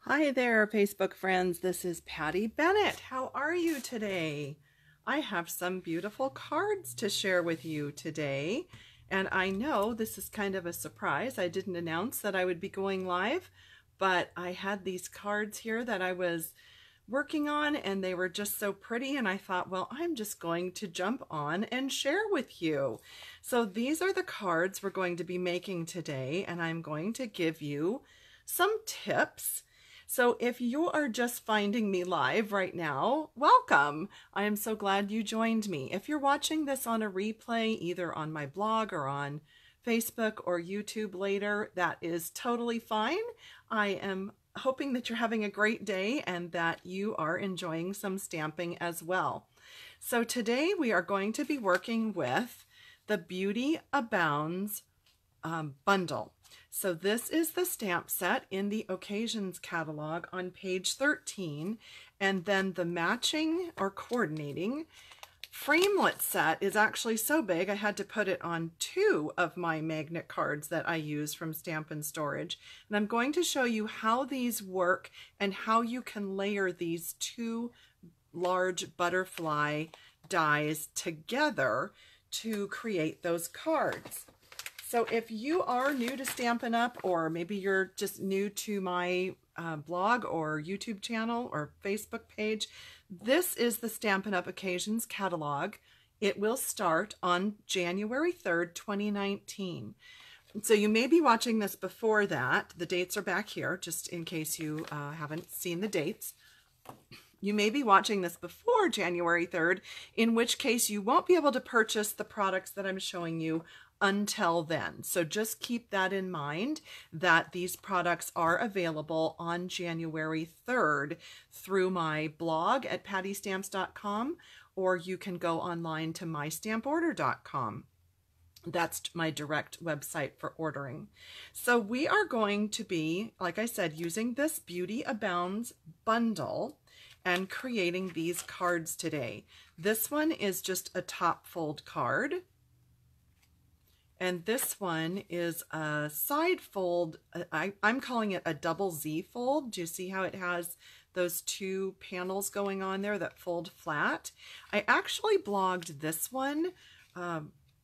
Hi there, Facebook friends. This is Patty Bennett. How are you today? I have some beautiful cards to share with you today. And I know this is kind of a surprise. I didn't announce that I would be going live, but I had these cards here that I was working on and they were just so pretty, and I thought, well, I'm just going to jump on and share with you. So these are the cards we're going to be making today, and I'm going to give you some tips. So if you are just finding me live right now, welcome. I am so glad you joined me. If you're watching this on a replay, either on my blog or on Facebook or YouTube later, that is totally fine. I am hoping that you're having a great day and that you are enjoying some stamping as well. So today we are going to be working with the Beauty Abounds bundle. So this is the stamp set in the Occasions catalog on page 13, and then the matching or coordinating framelit set is actually so big I had to put it on 2 of my magnet cards that I use from Stampin' Storage. And I'm going to show you how these work and how you can layer these 2 large butterfly dies together to create those cards. So if you are new to Stampin' Up, or maybe you're just new to my blog or YouTube channel or Facebook page, this is the Stampin' Up! Occasions catalog. It will start on January 3rd, 2019. So you may be watching this before that. The dates are back here, just in case you haven't seen the dates. You may be watching this before January 3rd, in which case you won't be able to purchase the products that I'm showing you until then. So just keep that in mind, that these products are available on January 3rd through my blog at pattystamps.com, or you can go online to mystamporder.com. That's my direct website for ordering. So we are going to be, like I said, using this Beauty Abounds bundle and creating these cards today. This one is just a top fold card. And this one is a side fold. I'm calling it a double Z fold. Do you see how it has those 2 panels going on there that fold flat? I actually blogged this one, I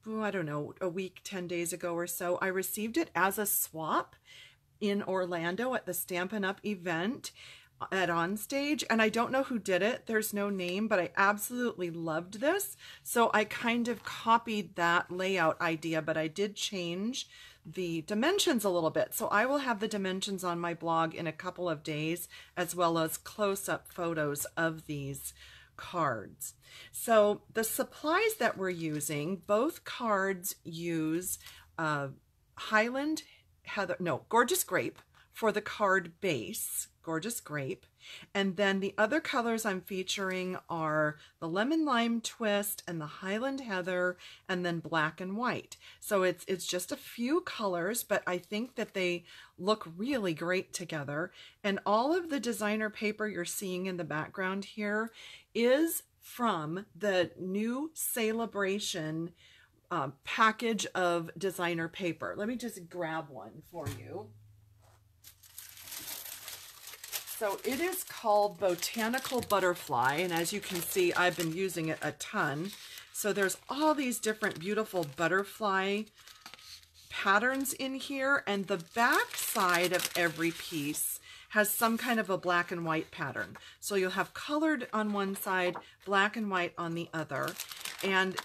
don't know, a week, 10 days ago or so. I received it as a swap in Orlando at the Stampin' Up! Event at Onstage, and I don't know who did it. There's no name, but I absolutely loved this. So I kind of copied that layout idea, but I did change the dimensions a little bit. So I will have the dimensions on my blog in a couple of days, as well as close-up photos of these cards. So the supplies that we're using, both cards use Gorgeous Grape for the card base, Gorgeous Grape, and then the other colors I'm featuring are the Lemon Lime Twist and the Highland Heather, and then Black and White. So it's just a few colors, but I think that they look really great together. And all of the designer paper you're seeing in the background here is from the new Sale-a-Bration package of designer paper. Let me just grab one for you. So it is called Botanical Butterfly, and as you can see, I've been using it a ton. So there's all these different beautiful butterfly patterns in here, and the back side of every piece has some kind of a black and white pattern. So you'll have colored on one side, black and white on the other. And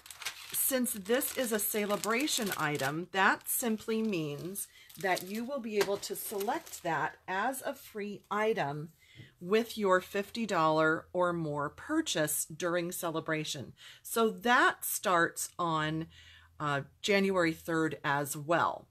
since this is a Sale-a-Bration item, that simply means that you will be able to select that as a free item with your $50 or more purchase during celebration. So that starts on January 3rd as well.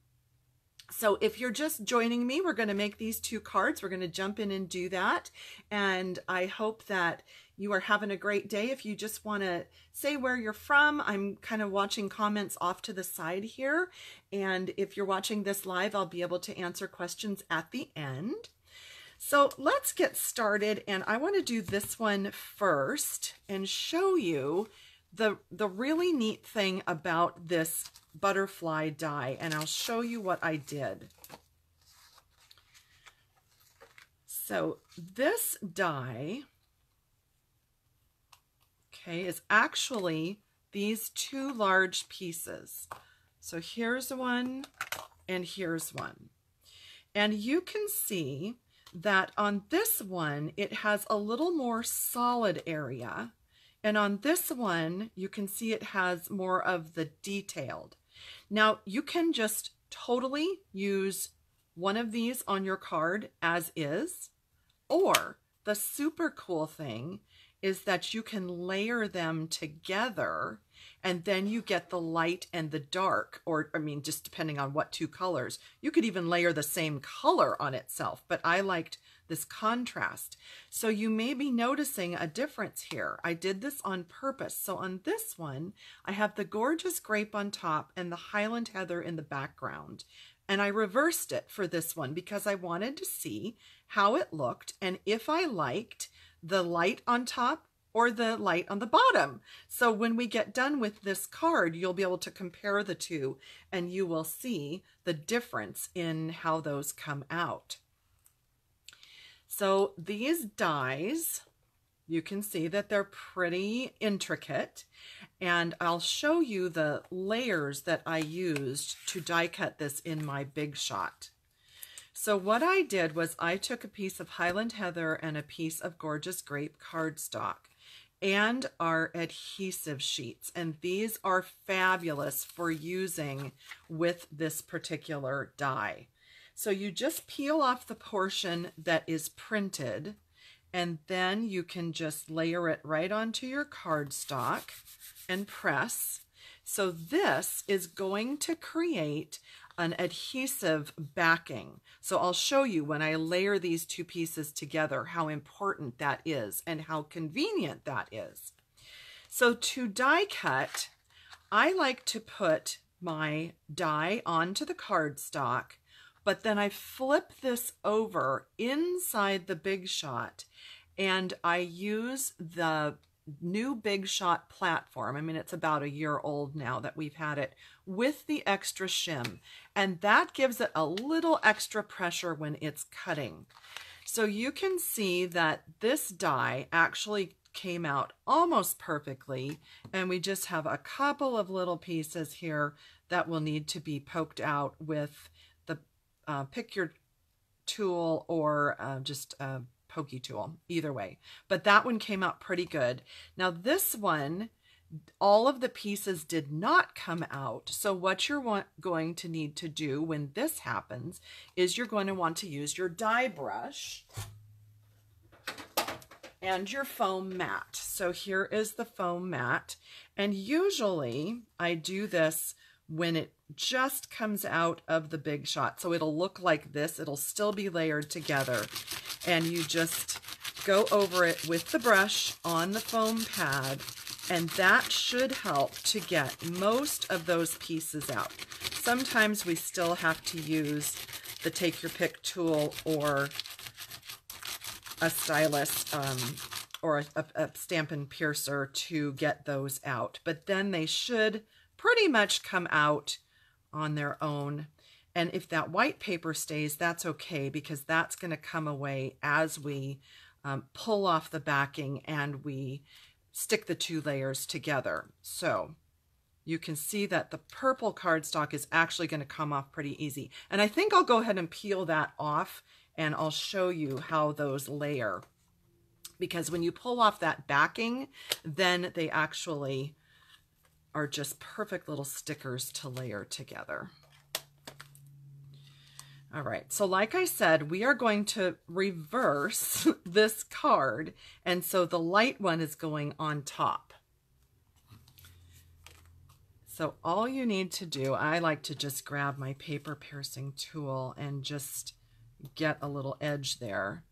So if you're just joining me, we're going to make these 2 cards. We're going to jump in and do that. And I hope that you are having a great day. If you just want to say where you're from, I'm kind of watching comments off to the side here. And if you're watching this live, I'll be able to answer questions at the end. So let's get started. And I want to do this one first and show you the really neat thing about this butterfly die. And I'll show you what I did. So this die, okay, is actually these two large pieces. So here's one and here's one. And you can see that on this one, it has a little more solid area. And on this one, you can see it has more of the detailed. Now, you can just totally use one of these on your card as is, or the super cool thing is that you can layer them together and then you get the light and the dark, or I mean, just depending on what two colors. You could even layer the same color on itself, but I liked this contrast. So you may be noticing a difference here. I did this on purpose. So on this one, I have the gorgeous grape on top and the Highland Heather in the background. And I reversed it for this one because I wanted to see how it looked and if I liked the light on top or the light on the bottom. So when we get done with this card, you'll be able to compare the two and you will see the difference in how those come out. So these dies, you can see that they're pretty intricate, and I'll show you the layers that I used to die cut this in my Big Shot. So what I did was I took a piece of Highland Heather and a piece of Gorgeous Grape cardstock and our adhesive sheets, and these are fabulous for using with this particular die. So you just peel off the portion that is printed, and then you can just layer it right onto your cardstock and press. So this is going to create an adhesive backing. So I'll show you when I layer these two pieces together how important that is and how convenient that is. So to die cut, I like to put my die onto the cardstock, but then I flip this over inside the Big Shot and I use the new Big Shot platform. I mean, it's about a year old now that we've had it, with the extra shim, and that gives it a little extra pressure when it's cutting. So you can see that this die actually came out almost perfectly, and we just have a couple of little pieces here that will need to be poked out with the pick your tool or just a pokey tool, either way. But that one came out pretty good. Now this one, all of the pieces did not come out. So what you're going to need to do when this happens is you're going to want to use your die brush and your foam mat. So here is the foam mat. And usually I do this when it just comes out of the Big Shot. So it'll look like this. It'll still be layered together. And you just go over it with the brush on the foam pad, and that should help to get most of those pieces out. Sometimes we still have to use the take your pick tool or a stylus or a Stampin' piercer to get those out, but then they should pretty much come out on their own. And if that white paper stays, that's okay, because that's going to come away as we pull off the backing and we stick the two layers together. So you can see that the purple cardstock is actually going to come off pretty easy. And I think I'll go ahead and peel that off and I'll show you how those layer. Because when you pull off that backing, then they actually are just perfect little stickers to layer together. All right, so like I said, we are going to reverse this card, and so the light one is going on top. So all you need to do, I like to just grab my paper piercing tool and just get a little edge there.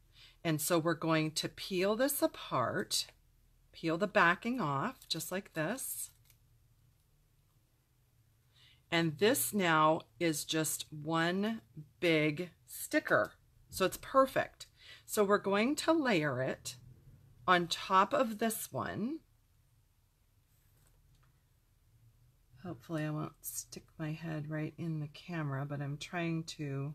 And so we're going to peel this apart, peel the backing off, just like this. And this now is just one big sticker. So it's perfect. So we're going to layer it on top of this one. Hopefully I won't stick my head right in the camera, but I'm trying to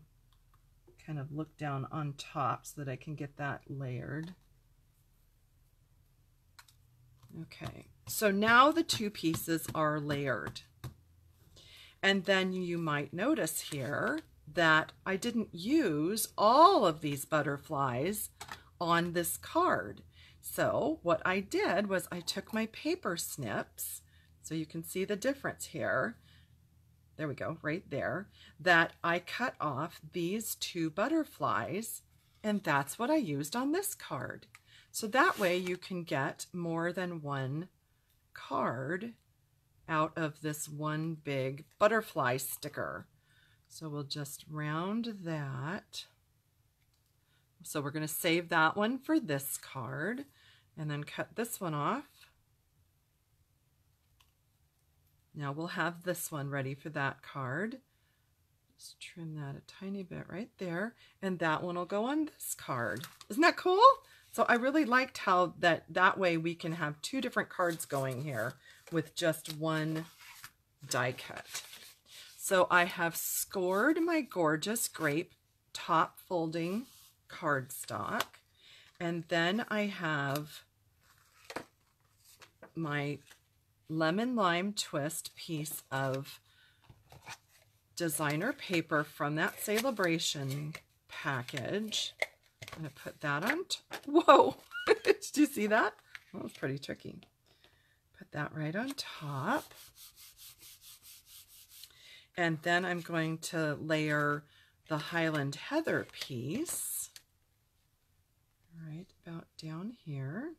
kind of look down on top so that I can get that layered. Okay, so now the two pieces are layered. And then you might notice here that I didn't use all of these butterflies on this card. So what I did was I took my paper snips, so you can see the difference here. There we go, right there, that I cut off these two butterflies, and that's what I used on this card. So that way you can get more than one card out of this one big butterfly sticker. So we'll just round that. So we're going to save that one for this card and then cut this one off. Now we'll have this one ready for that card. Just trim that a tiny bit right there, and that one will go on this card. Isn't that cool? So I really liked how that way we can have two different cards going here with just one die cut. So I have scored my gorgeous grape top folding cardstock, and then I have my lemon lime twist piece of designer paper from that Sale-a-Bration package. I'm going to put that on. Whoa! Did you see that? That was pretty tricky. Put that right on top. And then I'm going to layer the Highland Heather piece right about down here.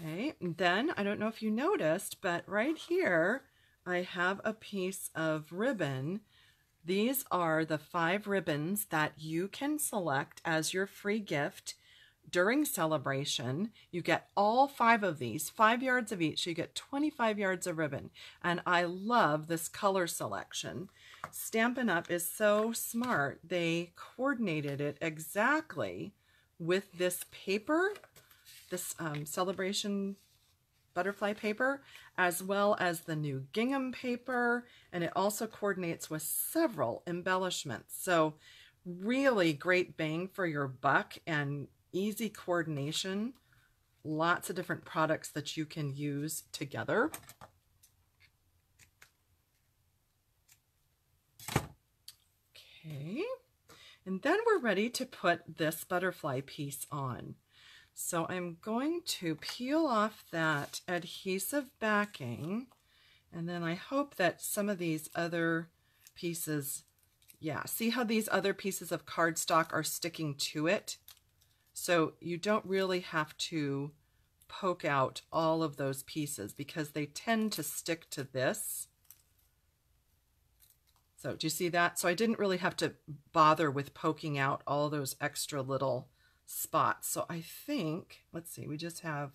Okay, and then I don't know if you noticed, but right here I have a piece of ribbon. These are the 5 ribbons that you can select as your free gift during celebration. You get all 5 of these, 5 yards of each. So you get 25 yards of ribbon. And I love this color selection. Stampin' Up! Is so smart. They coordinated it exactly with this paper, this Sale-a-Bration butterfly paper, as well as the new gingham paper, and it also coordinates with several embellishments. So really great bang for your buck and easy coordination. Lots of different products that you can use together. Okay, and then we're ready to put this butterfly piece on. So I'm going to peel off that adhesive backing, and then I hope that some of these other pieces, yeah, see how these other pieces of cardstock are sticking to it? So you don't really have to poke out all of those pieces because they tend to stick to this. So do you see that? So I didn't really have to bother with poking out all those extra little spots. So I think, let's see, we just have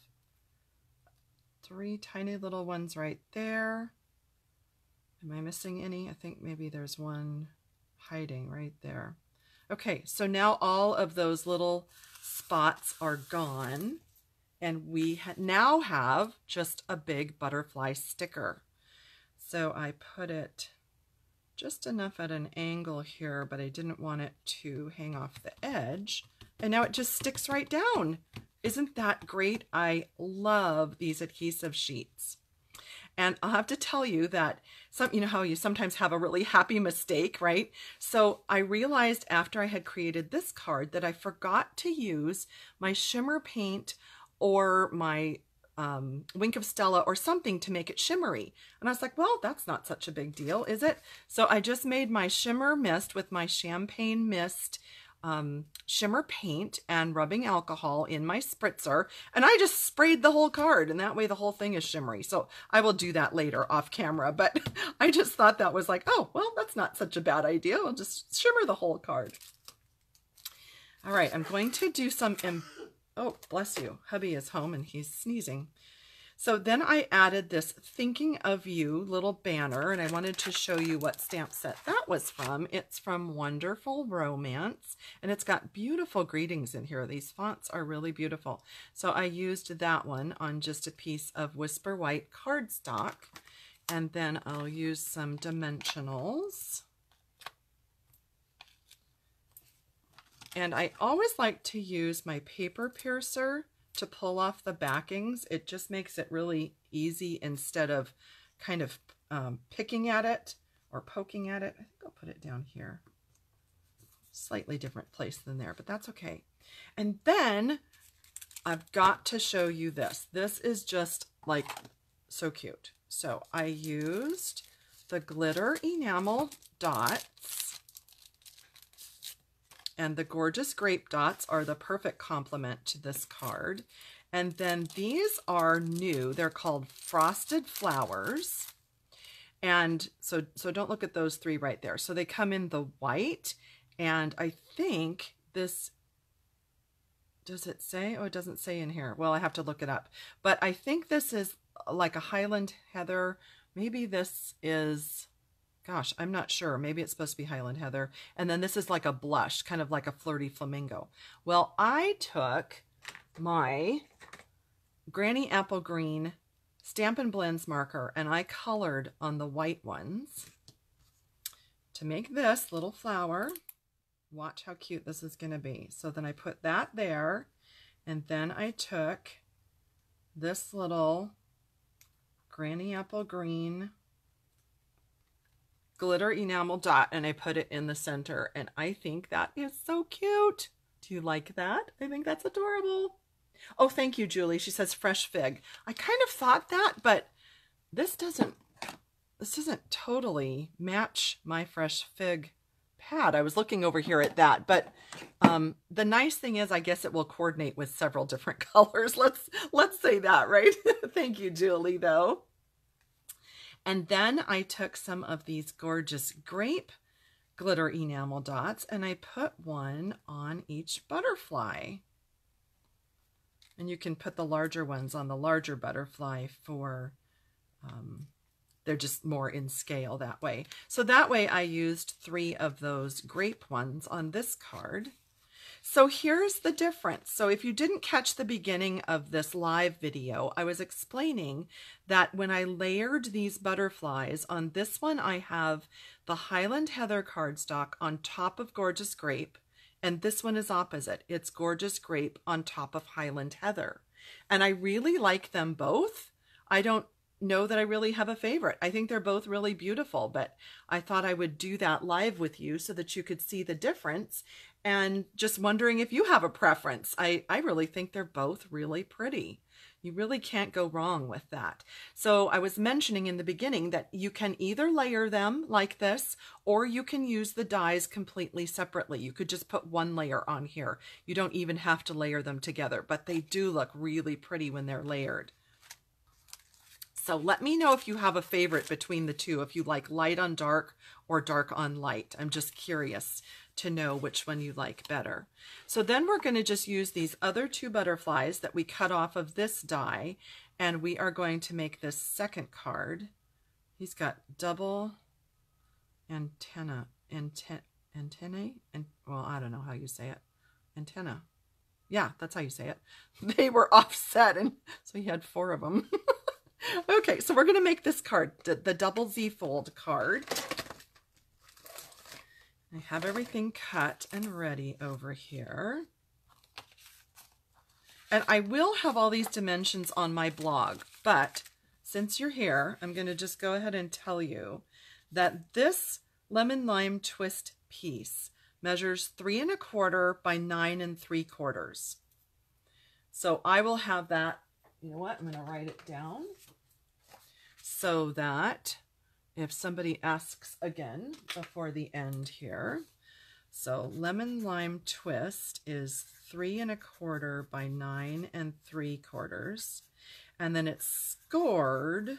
3 tiny little ones right there. Am I missing any? I think maybe there's one hiding right there. Okay, so now all of those little spots are gone, and we now have just a big butterfly sticker. So I put it just enough at an angle here, but I didn't want it to hang off the edge. And now it just sticks right down. Isn't that great? I love these adhesive sheets. And I'll have to tell you that you know how you sometimes have a really happy mistake, right? So I realized after I had created this card that I forgot to use my shimmer paint or my Wink of Stella or something to make it shimmery. And I was like, well, that's not such a big deal, is it? So I just made my shimmer mist with my champagne mist shimmer paint and rubbing alcohol in my spritzer, and I just sprayed the whole card, and that way the whole thing is shimmery. So I will do that later off camera, but I just thought that was like, oh, well, that's not such a bad idea. I'll just shimmer the whole card. All right, I'm going to do some, oh, bless you. Hubby is home and he's sneezing. So then I added this Thinking of You little banner, and I wanted to show you what stamp set that was from. It's from Wonderful Romance, and it's got beautiful greetings in here. These fonts are really beautiful. So I used that one on just a piece of Whisper White cardstock, and then I'll use some dimensionals. And I always like to use my paper piercer to pull off the backings. It just makes it really easy instead of kind of picking at it or poking at it. I think I'll put it down here. Slightly different place than there, but that's okay. And then I've got to show you this. This is just like so cute. So I used the glitter enamel dots, and the gorgeous grape dots are the perfect complement to this card. And then these are new. They're called Frosted Flowers. And so don't look at those three right there. So they come in the white, and I think this, does it say? Oh, it doesn't say in here. Well, I have to look it up. But I think this is like a Highland Heather. Maybe this is, gosh, I'm not sure. Maybe it's supposed to be Highland Heather. And then this is like a blush, kind of like a flirty flamingo. Well, I took my Granny Apple Green Stampin' Blends marker and I colored on the white ones to make this little flower. Watch how cute this is going to be. So then I put that there, and then I took this little Granny Apple Green glitter enamel dot and I put it in the center, and I think that is so cute. Do you like that? I think that's adorable. Oh, thank you, Julie. She says fresh fig. I kind of thought that, but this doesn't totally match my fresh fig pad. I was looking over here at that, but the nice thing is I guess it will coordinate with several different colors. Let's say that, right? Thank you, Julie, though. And then I took some of these gorgeous grape glitter enamel dots and I put one on each butterfly. And you can put the larger ones on the larger butterfly for, they're just more in scale that way. So that way I used 3 of those grape ones on this card. So here's the difference. So if you didn't catch the beginning of this live video, I was explaining that when I layered these butterflies, on this one I have the Highland Heather cardstock on top of Gorgeous Grape, and this one is opposite. It's Gorgeous Grape on top of Highland Heather. And I really like them both. I don't know that I really have a favorite. I think they're both really beautiful, but I thought I would do that live with you so that you could see the difference, and just wondering if you have a preference. I really think they're both really pretty. You really can't go wrong with that. So I was mentioning in the beginning that you can either layer them like this, or you can use the dies completely separately. You could just put one layer on here. You don't even have to layer them together, but they do look really pretty when they're layered. So let me know if you have a favorite between the two, if you like light on dark or dark on light. I'm just curious to know which one you like better. So then we're going to just use these other 2 butterflies that we cut off of this die, and we are going to make this second card. He's got double antennae, and well, I don't know how you say it. Antenna. Yeah, that's how you say it. They were offset, and so he had 4 of them. Okay, so we're going to make this card, the double Z fold card. I have everything cut and ready over here. And I will have all these dimensions on my blog, but since you're here, I'm going to just go ahead and tell you that this lemon lime twist piece measures 3 1/4 by 9 3/4. So I will have that, you know what, I'm going to write it down so that if somebody asks again before the end here. So lemon lime twist is 3 1/4 by 9 3/4, and then it's scored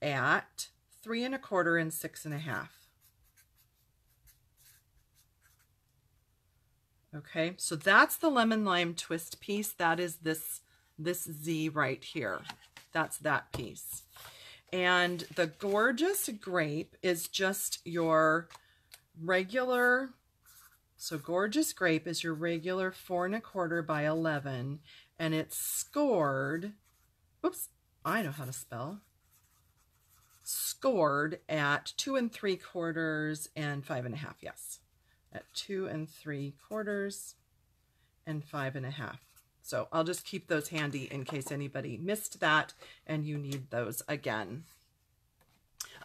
at 3 1/4 and 6 1/2. Okay, so that's the lemon lime twist piece. That is this Z right here. That's that piece. And the Gorgeous Grape is just your regular, so Gorgeous Grape is your regular 4 1/4 by 11, and it's scored, oops, I know how to spell, scored at 2 3/4 and 5 1/2, yes. at 2 3/4 and 5 1/2. So I'll just keep those handy in case anybody missed that and you need those again.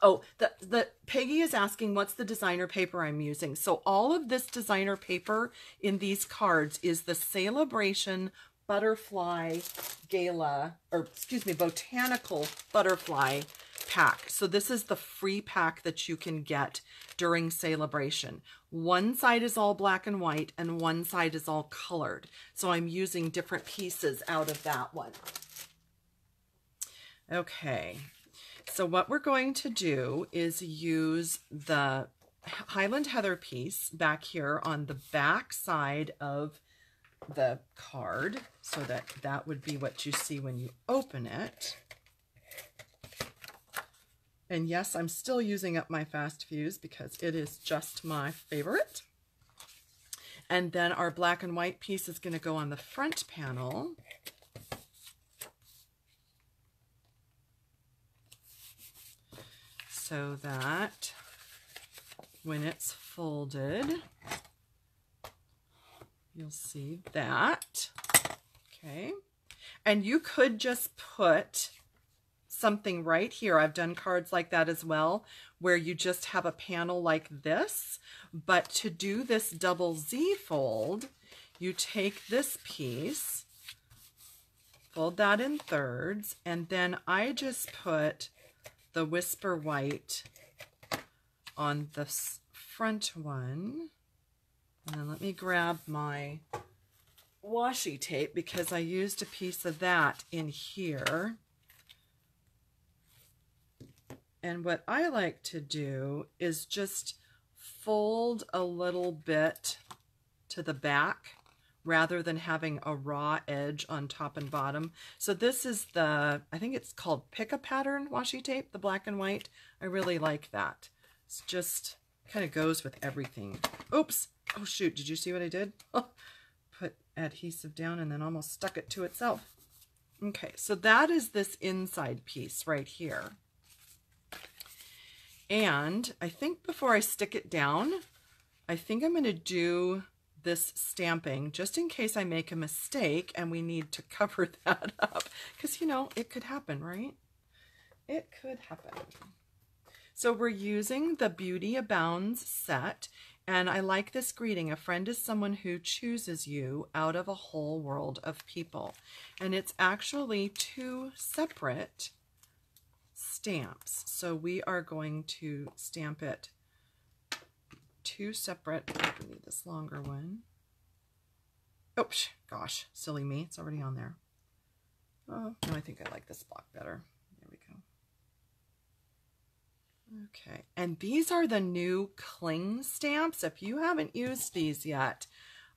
Oh, the Peggy is asking what's the designer paper I'm using. So all of this designer paper in these cards is the Sale-a-Bration Butterfly Gala, or excuse me, Botanical Butterfly pack. So this is the free pack that you can get during Sale-a-Bration. One side is all black and white and one side is all colored. So I'm using different pieces out of that one. Okay. So what we're going to do is use the Highland Heather piece back here on the back side of the card, so that would be what you see when you open it. And yes, I'm still using up my fast fuse because it is just my favorite. And then our black and white piece is going to go on the front panel. So that when it's folded, you'll see that. Okay. And you could just put something right here. I've done cards like that as well, where you just have a panel like this. But to do this double Z fold, you take this piece, fold that in thirds, and then I just put the Whisper White on the front one. And then let me grab my washi tape because I used a piece of that in here. And what I like to do is just fold a little bit to the back rather than having a raw edge on top and bottom. So this is the, I think it's called Pick a Pattern washi tape, the black and white. I really like that. It's just kind of goes with everything. Oops. Oh shoot, did you see what I did? Put adhesive down and then almost stuck it to itself. Okay, so that is this inside piece right here. And I think before I stick it down, I think I'm going to do this stamping just in case I make a mistake and we need to cover that up, because you know it could happen, right? It could happen. So we're using the Beauty Abounds set, and I like this greeting: a friend is someone who chooses you out of a whole world of people. And it's actually 2 separate stamps, so we are going to stamp it 2 separate. We need this longer one. Oops, gosh, silly me, it's already on there. Oh, no, I think I like this block better. There we go. Okay, and these are the new cling stamps. If you haven't used these yet,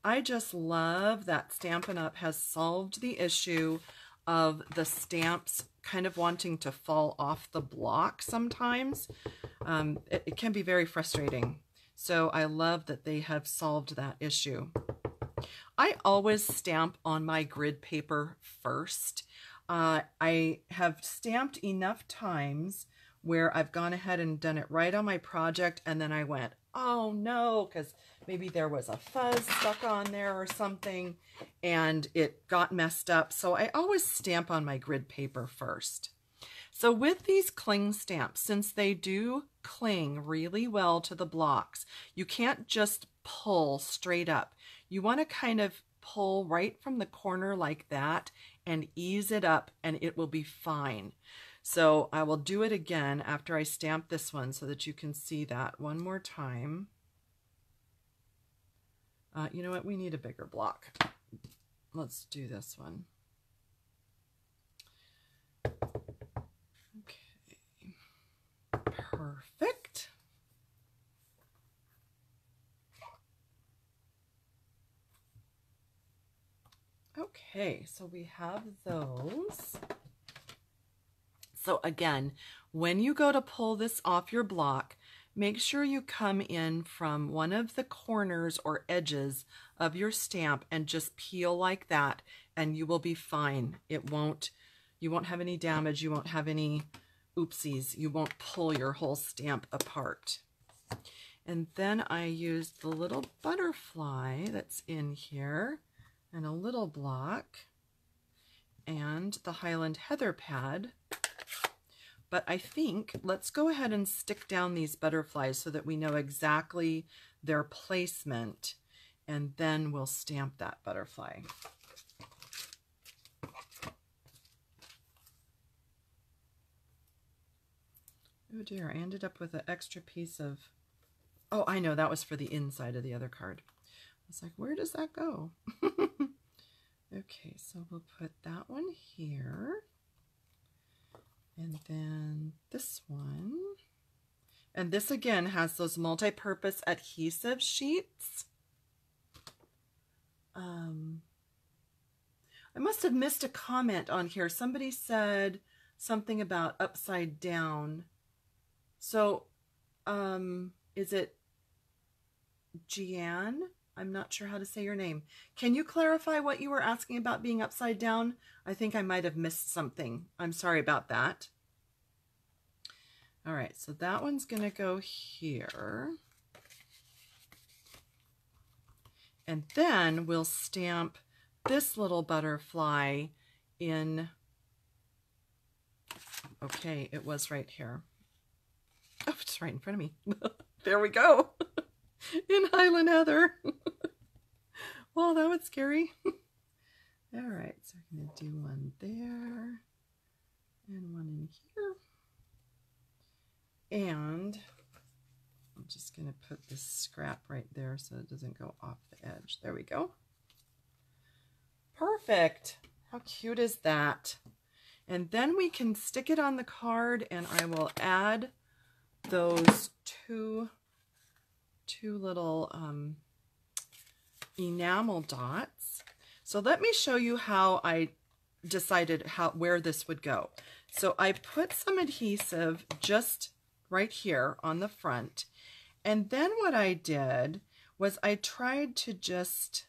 I just love that Stampin' Up! Has solved the issue of the stamps kind of wanting to fall off the block sometimes. It can be very frustrating. So I love that they have solved that issue. I always stamp on my grid paper first. I have stamped enough times where I've gone ahead and done it right on my project, and then I went, oh no, because maybe there was a fuzz stuck on there or something and it got messed up. So I always stamp on my grid paper first. So with these cling stamps, since they do cling really well to the blocks, you can't just pull straight up. You want to kind of pull right from the corner like that and ease it up, and it will be fine. So I will do it again after I stamp this one so that you can see that one more time. You know what? We need a bigger block. Let's do this one. Okay. Perfect. Okay, so we have those. So again, when you go to pull this off your block, make sure you come in from one of the corners or edges of your stamp and just peel like that, and you will be fine. You won't have any damage. You won't have any oopsies. You won't pull your whole stamp apart. And then I used the little butterfly that's in here and a little block and the Highland Heather pad. But I think let's go ahead and stick down these butterflies so that we know exactly their placement, and then we'll stamp that butterfly. Oh dear, I ended up with an extra piece of, oh, I know, that was for the inside of the other card. I was like, where does that go? Okay, so we'll put that one here. And then this one. And this again has those multi-purpose adhesive sheets. I must have missed a comment on here. Somebody said something about upside down. So, is it Jeanne? I'm not sure how to say your name. Can you clarify what you were asking about being upside down? I think I might have missed something. I'm sorry about that. All right, so that one's going to go here. And then we'll stamp this little butterfly in, okay, it was right here. Oh, it's right in front of me. There we go. In Highland Heather. Wow, that was scary. All right, so I'm going to do one there and one in here. And I'm just going to put this scrap right there so it doesn't go off the edge. There we go. Perfect. How cute is that? And then we can stick it on the card, and I will add those two little enamel dots. So let me show you how I decided where this would go. So I put some adhesive just right here on the front, and then what I did was I tried to just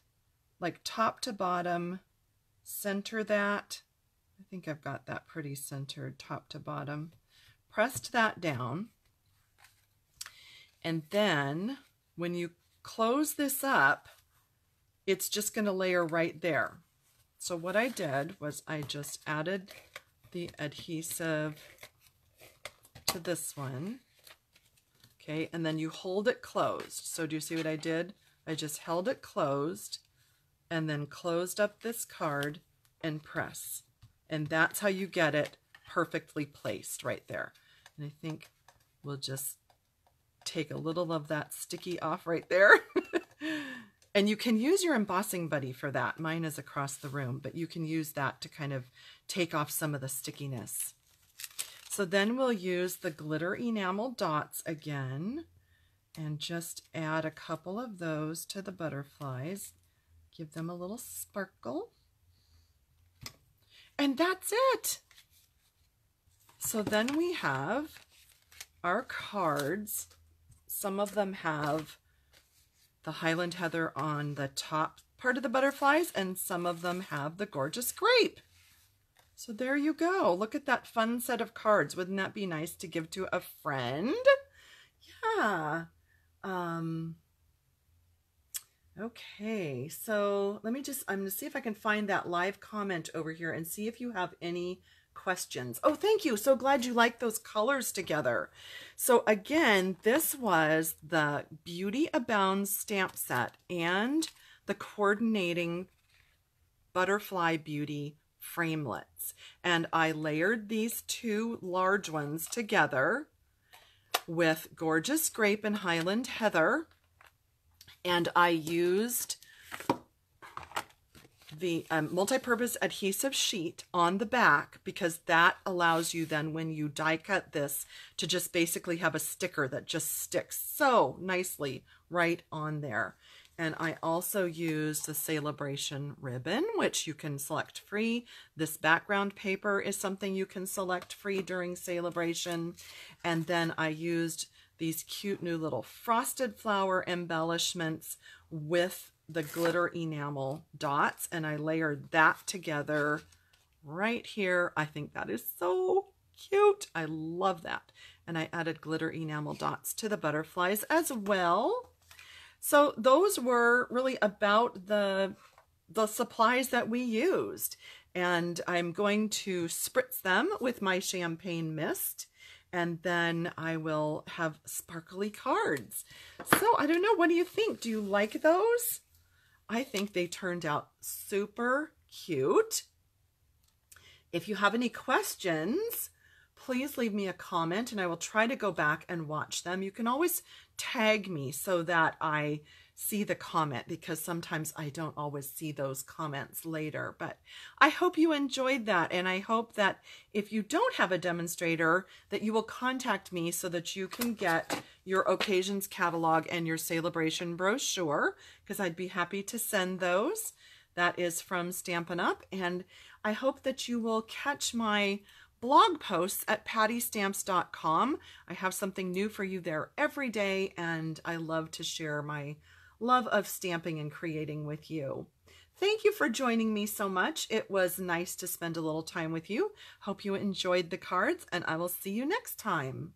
like top to bottom center that. I think I've got that pretty centered top to bottom. Pressed that down, and then when you close this up, it's just going to layer right there. So what I did was I just added the adhesive to this one. Okay, and then you hold it closed. So do you see what I did? I just held it closed and then closed up this card and press. And that's how you get it perfectly placed right there. And I think we'll just take a little of that sticky off right there. And you can use your embossing buddy for that. Mine is across the room, but you can use that to kind of take off some of the stickiness. So then we'll use the glitter enamel dots again and just add a couple of those to the butterflies. Give them a little sparkle. And that's it. So then we have our cards. Some of them have the Highland Heather on the top part of the butterflies, and some of them have the gorgeous grape. So there you go. Look at that fun set of cards. Wouldn't that be nice to give to a friend? Yeah. Okay, so I'm going to see if I can find that live comment over here and see if you have any questions. Oh, thank you. So glad you like those colors together. So again, this was the Beauty Abounds stamp set and the coordinating Butterfly Beauty framelits. And I layered these two large ones together with Gorgeous Grape and Highland Heather. And I used the multi-purpose adhesive sheet on the back because that allows you then when you die cut this to just basically have a sticker that just sticks so nicely right on there. And I also used the Sale-a-Bration ribbon, which you can select free. This background paper is something you can select free during Sale-a-Bration. And then I used these cute new little frosted flower embellishments with the glitter enamel dots, and I layered that together right here. I think that is so cute. I love that. and I added glitter enamel dots to the butterflies as well. So those were really about the supplies that we used. And I'm going to spritz them with my champagne mist, and then I will have sparkly cards. So I don't know, what do you think? Do you like those? I think they turned out super cute. If you have any questions, please leave me a comment and I will try to go back and watch them. You can always tag me so that I see the comment, because sometimes I don't always see those comments later. But I hope you enjoyed that, and I hope that if you don't have a demonstrator, that you will contact me so that you can get your occasions catalog and your Sale-a-Bration brochure, because I'd be happy to send those. That is from Stampin' Up, and I hope that you will catch my blog posts at pattystamps.com. I have something new for you there every day, and I love to share my love of stamping and creating with you. Thank you for joining me so much. It was nice to spend a little time with you. Hope you enjoyed the cards, and I will see you next time.